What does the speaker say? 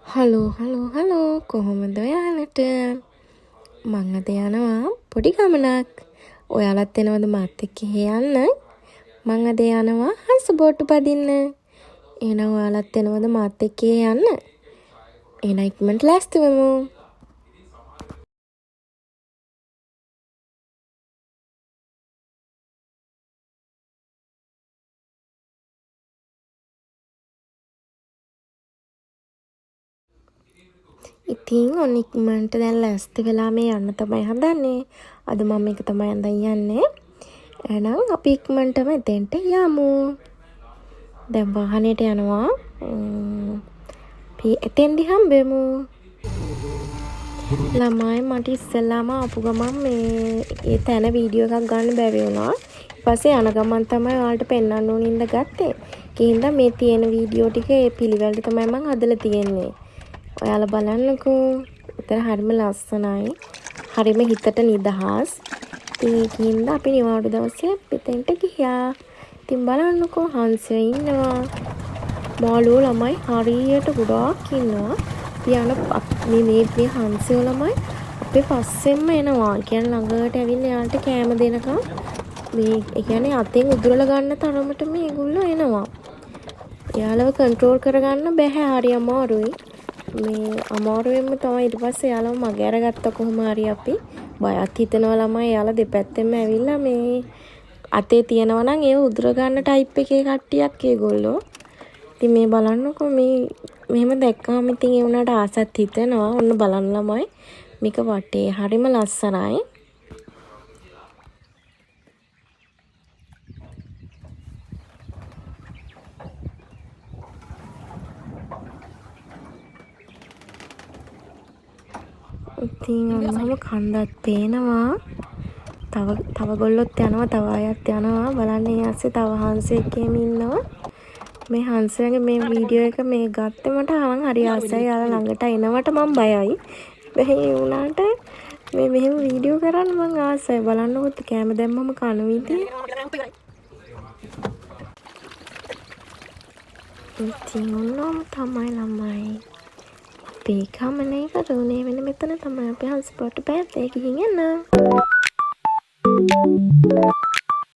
Hello කොහොමද ඔයාලට? මං අද යනවා පොඩි ගමනක්. ඔයාලත් එනවද මාත් එක්ක යන්න? මං අද යනවා හංස බෝට්ටු පදින්න. එහෙනම් ඔයාලත් එනවද මාත් එක්ක යන්න? එහෙනම් ඉක්මනට ලෑස්ති වෙමු. ඉතින් ඔන්න ඉක්මනට දැන් ලෑස්ති වෙලා මේ යන්න තමයි හදන්නේ. අද මම එක තමයි අඳන් යන්නේ. එහෙනම් අපි ඉක්මනටම එතෙන්ට යමු. දැන් වාහනේට යනවා. අපි එතෙන්දි හම්බෙමු. ළමයි මට ඉස්සෙල්ලාම ආපු ගමන් ඒ තැන වීඩියෝ එකක් ගන්න බැරි වුණා. ඊට පස්සේ යන ගමන් තමයි ඔයාලට පෙන්වන්න ඕනින්ද ගත්තේ. ඒකින්ද මේ තියෙන වීඩියෝ ටික ඒ පිළිවෙලට තමයි මම හදලා තියෙන්නේ. ඔයාලා බලන්නකෝ. උතර හරිම ලස්සනයි. හරිම හිතට නිදහස්. ඒකින්ද අපි නිවාඩු දවසේ පිටෙන්ට ගියා. ඉතින් බලන්නකෝ හංසය ඉන්නවා. මාළුවෝ ළමයි හරියට ගොඩාක් ඉන්නවා. මේ හංසය ළමයි අපේ පස්සෙන්ම එනවා. කියන්නේ ළඟට ඇවිල්ලා යාළුට කෑම දෙනකම් ඒ කියන්නේ අතෙන් උදුරලා ගන්න තරමට මේගොල්ලෝ එනවා. යාළුව කන්ට්‍රෝල් කරගන්න බැහැ. හරි අමාරුයි. මේ අමාරුවෙන්ම තමයි ඊට පස්සේ යාළුව මගේ අරගත්ත කොහොම හරි අපි බයත් හිතෙනවා ළමයි යාළුවා දෙපැත්තෙන්ම ඇවිල්ලා මේ අතේ තියනවා නම් ඒව උදුර ගන්න ටයිප් එකේ කට්ටියක් ඒගොල්ලෝ. ඉතින් මේ බලන්නකෝ මෙහෙම දැක්කම ඉතින් ඒ උනාට ආසත් හිතෙනවා. ඔන්න බලන්න ළමයි. මේක වටේ හරිම ලස්සනයි. ඉතින් ඔන්නම කන්දක් පේනවා. තව ගොල්ලොත් යනවා, තව අයත් යනවා. බලන්න ඊයස්සේ තව හංසෙක් ඉන්නවා. මේ හංසයාගේ මේ වීඩියෝ එක මේ ගත්තේ මට හරි ආසයි. යාලා ළඟට එනවට මම බයයි. මෙහෙ වුණාට මෙහෙම වීඩියෝ කරන්න මම ආසයි. බලන්නකොත් කැම දැම්මම කන විදිය. ඉතින් ඔන්නම තමයි ළමයි. අපේ ගමනේ කරුණේ වෙන මෙතන තමයි අපි හංස බෝට්ටු පැත්තේ ගිහින් එන්න.